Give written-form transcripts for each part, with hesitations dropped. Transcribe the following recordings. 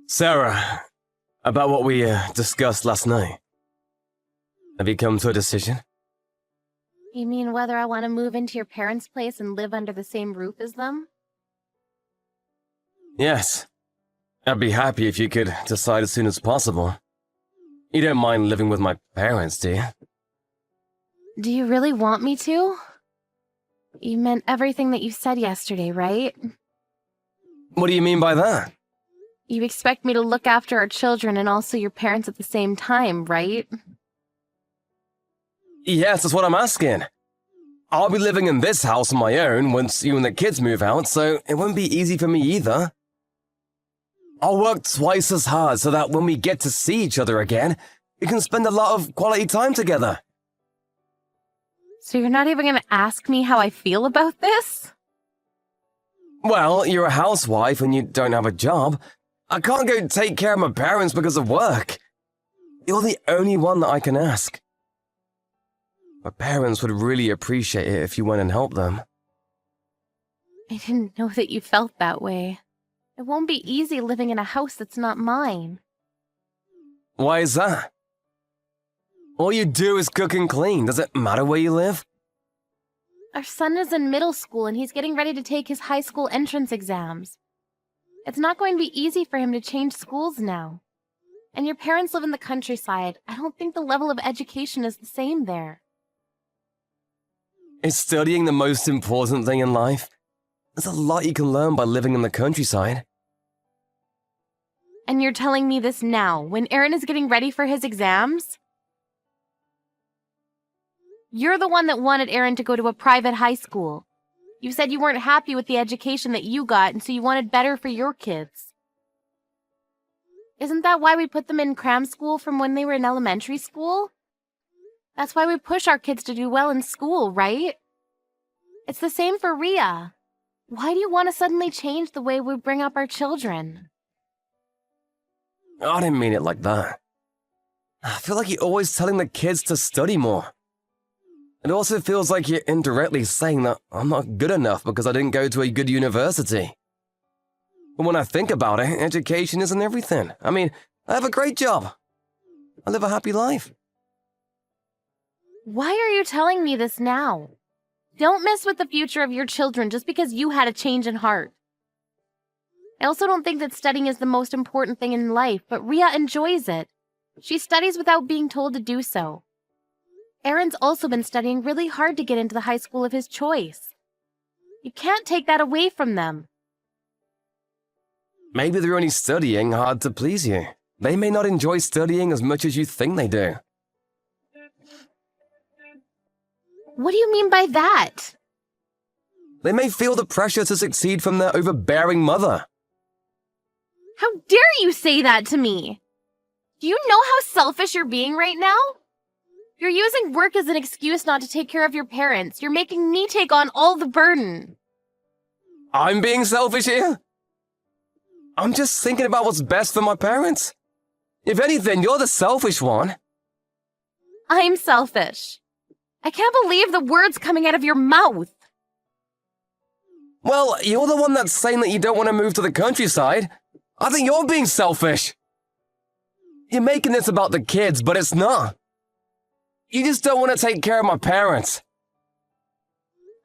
Sarah, about what we discussed last night. Have you come to a decision? You mean whether I want to move into your parents' place and live under the same roof as them? Yes. I'd be happy if you could decide as soon as possible. You don't mind living with my parents, do you? Do you really want me to? You meant everything that you said yesterday, right? What do you mean by that? You expect me to look after our children and also your parents at the same time, right? Yes, that's what I'm asking. I'll be living in this house on my own once you and the kids move out, so it won't be easy for me either. I'll work twice as hard so that when we get to see each other again, we can spend a lot of quality time together. So you're not even going to ask me how I feel about this? Well, you're a housewife and you don't have a job. I can't go take care of my parents because of work. You're the only one that I can ask. My parents would really appreciate it if you went and helped them. I didn't know that you felt that way. It won't be easy living in a house that's not mine. Why is that? All you do is cook and clean. Does it matter where you live? Our son is in middle school and he's getting ready to take his high school entrance exams. It's not going to be easy for him to change schools now. And your parents live in the countryside. I don't think the level of education is the same there. Is studying the most important thing in life? There's a lot you can learn by living in the countryside. And you're telling me this now, when Aaron is getting ready for his exams? You're the one that wanted Aaron to go to a private high school. You said you weren't happy with the education that you got, and so you wanted better for your kids. Isn't that why we put them in cram school from when they were in elementary school? That's why we push our kids to do well in school, right? It's the same for Rhea. Why do you want to suddenly change the way we bring up our children? I didn't mean it like that. I feel like you're always telling the kids to study more. It also feels like you're indirectly saying that I'm not good enough because I didn't go to a good university. But when I think about it, education isn't everything. I mean, I have a great job. I live a happy life. Why are you telling me this now? Don't mess with the future of your children just because you had a change in heart. I also don't think that studying is the most important thing in life, but Rhea enjoys it. She studies without being told to do so. Aaron's also been studying really hard to get into the high school of his choice. You can't take that away from them. Maybe they're only studying hard to please you. They may not enjoy studying as much as you think they do. What do you mean by that? They may feel the pressure to succeed from their overbearing mother. How dare you say that to me? Do you know how selfish you're being right now? You're using work as an excuse not to take care of your parents. You're making me take on all the burden. I'm being selfish here? I'm just thinking about what's best for my parents. If anything, you're the selfish one. I'm selfish. I can't believe the words coming out of your mouth. Well, you're the one that's saying that you don't want to move to the countryside. I think you're being selfish. You're making this about the kids, but it's not. You just don't want to take care of my parents.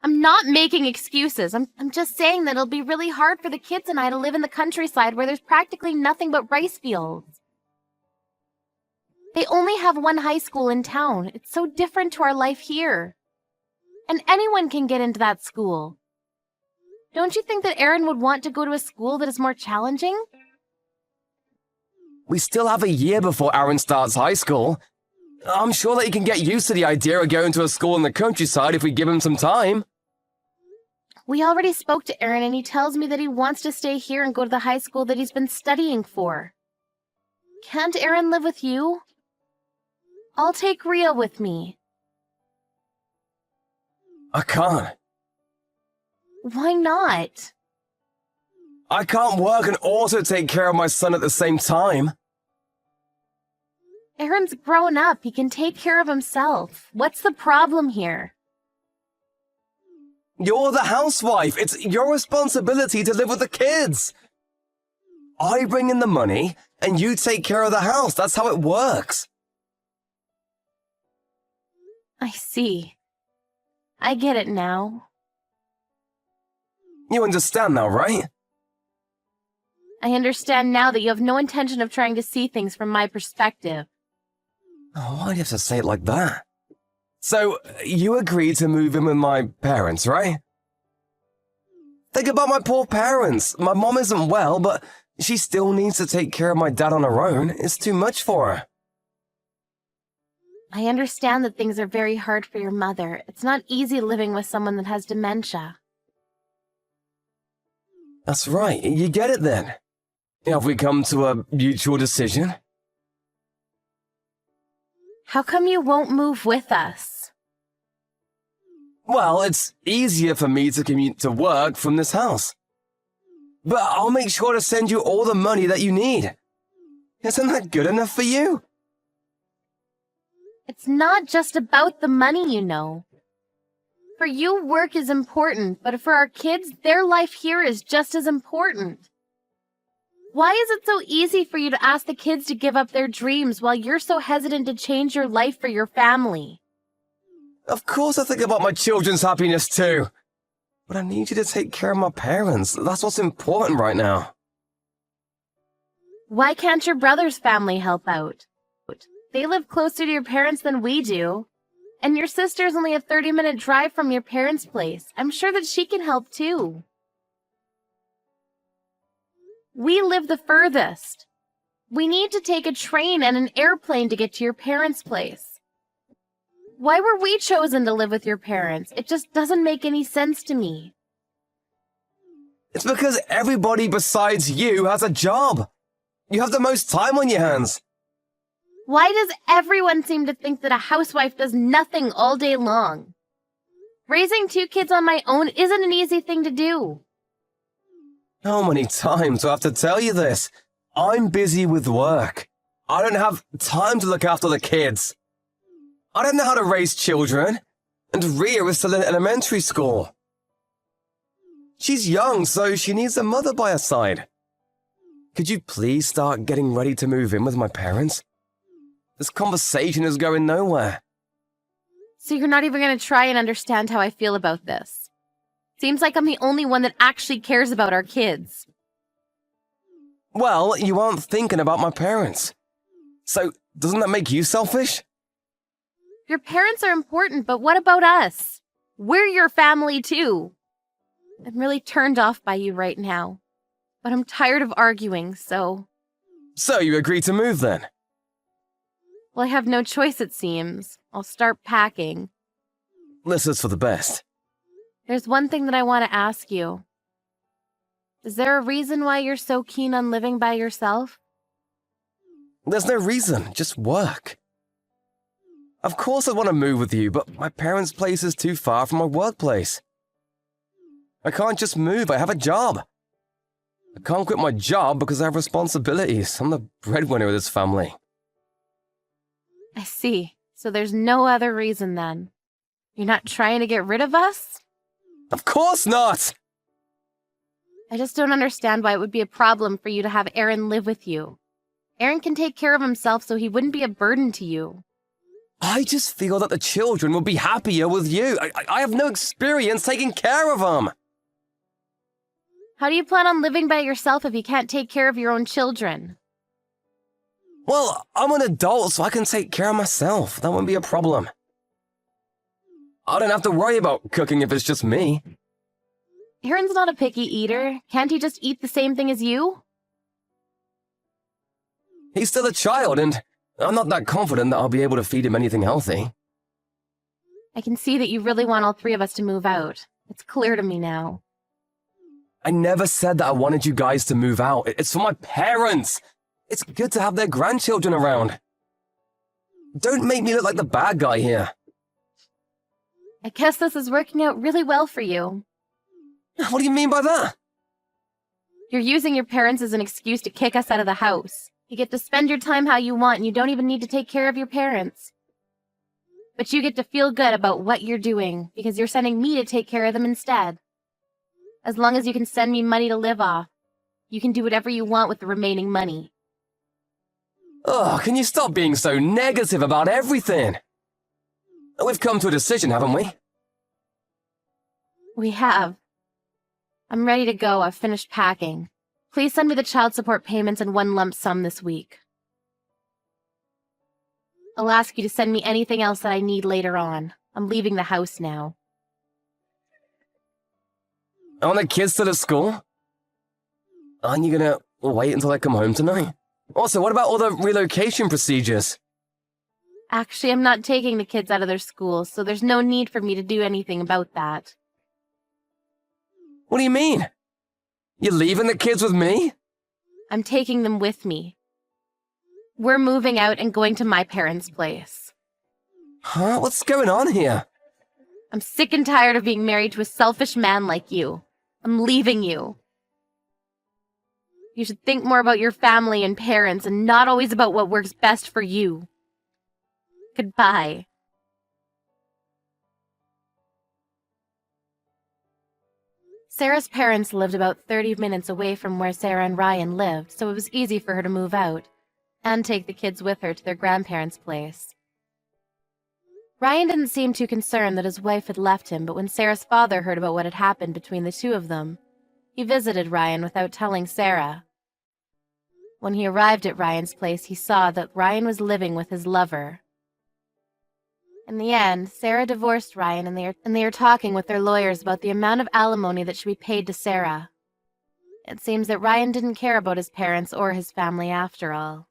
I'm not making excuses. I'm just saying that it'll be really hard for the kids and I to live in the countryside where there's practically nothing but rice fields. They only have one high school in town. It's so different to our life here. And anyone can get into that school. Don't you think that Aaron would want to go to a school that is more challenging? We still have a year before Aaron starts high school. I'm sure that he can get used to the idea of going to a school in the countryside if we give him some time. We already spoke to Aaron and he tells me that he wants to stay here and go to the high school that he's been studying for. Can't Aaron live with you? I'll take Rhea with me. I can't. Why not? I can't work and also take care of my son at the same time. Aaron's grown up. He can take care of himself. What's the problem here? You're the housewife. It's your responsibility to live with the kids. I bring in the money, and you take care of the house. That's how it works. I see. I get it now. You understand now, right? I understand now that you have no intention of trying to see things from my perspective. Oh, why do you have to say it like that? So, you agreed to move in with my parents, right? Think about my poor parents. My mom isn't well, but she still needs to take care of my dad on her own. It's too much for her. I understand that things are very hard for your mother. It's not easy living with someone that has dementia. That's right. You get it then. Have we come to a mutual decision? How come you won't move with us? Well, it's easier for me to commute to work from this house. But I'll make sure to send you all the money that you need. Isn't that good enough for you? It's not just about the money, you know. For you, work is important, but for our kids, their life here is just as important. Why is it so easy for you to ask the kids to give up their dreams while you're so hesitant to change your life for your family? Of course I think about my children's happiness too. But I need you to take care of my parents. That's what's important right now. Why can't your brother's family help out? They live closer to your parents than we do. And your sister's only a 30-minute drive from your parents' place. I'm sure that she can help too. We live the furthest. We need to take a train and an airplane to get to your parents' place. Why were we chosen to live with your parents? It just doesn't make any sense to me. It's because everybody besides you has a job. You have the most time on your hands. Why does everyone seem to think that a housewife does nothing all day long? Raising 2 kids on my own isn't an easy thing to do. How many times do I have to tell you this? I'm busy with work. I don't have time to look after the kids. I don't know how to raise children. And Ria is still in elementary school. She's young, so she needs a mother by her side. Could you please start getting ready to move in with my parents? This conversation is going nowhere. So you're not even going to try and understand how I feel about this. Seems like I'm the only one that actually cares about our kids. Well, you aren't thinking about my parents. So, doesn't that make you selfish? Your parents are important, but what about us? We're your family too. I'm really turned off by you right now. But I'm tired of arguing, so... So you agree to move then? Well, I have no choice, it seems. I'll start packing. This is for the best. There's one thing that I want to ask you. Is there a reason why you're so keen on living by yourself? There's no reason, just work. Of course I want to move with you, but my parents' place is too far from my workplace. I can't just move, I have a job. I can't quit my job because I have responsibilities. I'm the breadwinner of this family. I see. So there's no other reason then. You're not trying to get rid of us? Of course not! I just don't understand why it would be a problem for you to have Aaron live with you. Aaron can take care of himself so he wouldn't be a burden to you. I just feel that the children will be happier with you. I have no experience taking care of them. How do you plan on living by yourself if you can't take care of your own children? Well, I'm an adult, so I can take care of myself. That won't be a problem. I don't have to worry about cooking if it's just me. Aaron's not a picky eater. Can't he just eat the same thing as you? He's still a child, and I'm not that confident that I'll be able to feed him anything healthy. I can see that you really want all 3 of us to move out. It's clear to me now. I never said that I wanted you guys to move out. It's for my parents. It's good to have their grandchildren around. Don't make me look like the bad guy here. I guess this is working out really well for you. What do you mean by that? You're using your parents as an excuse to kick us out of the house. You get to spend your time how you want and you don't even need to take care of your parents. But you get to feel good about what you're doing because you're sending me to take care of them instead. As long as you can send me money to live off. You can do whatever you want with the remaining money. Oh, can you stop being so negative about everything? We've come to a decision, haven't we? We have. I'm ready to go. I've finished packing. Please send me the child support payments in one lump sum this week. I'll ask you to send me anything else that I need later on. I'm leaving the house now. Aren't the kids still at school? Aren't you gonna wait until I come home tonight? Also, what about all the relocation procedures? Actually, I'm not taking the kids out of their school, so there's no need for me to do anything about that. What do you mean? You're leaving the kids with me? I'm taking them with me. We're moving out and going to my parents' place. Huh? What's going on here? I'm sick and tired of being married to a selfish man like you. I'm leaving you. You should think more about your family and parents and not always about what works best for you. Goodbye. Sarah's parents lived about 30 minutes away from where Sarah and Ryan lived, so it was easy for her to move out and take the kids with her to their grandparents' place. Ryan didn't seem too concerned that his wife had left him, but when Sarah's father heard about what had happened between the two of them, he visited Ryan without telling Sarah. When he arrived at Ryan's place, he saw that Ryan was living with his lover. In the end, Sarah divorced Ryan and they are talking with their lawyers about the amount of alimony that should be paid to Sarah. It seems that Ryan didn't care about his parents or his family after all.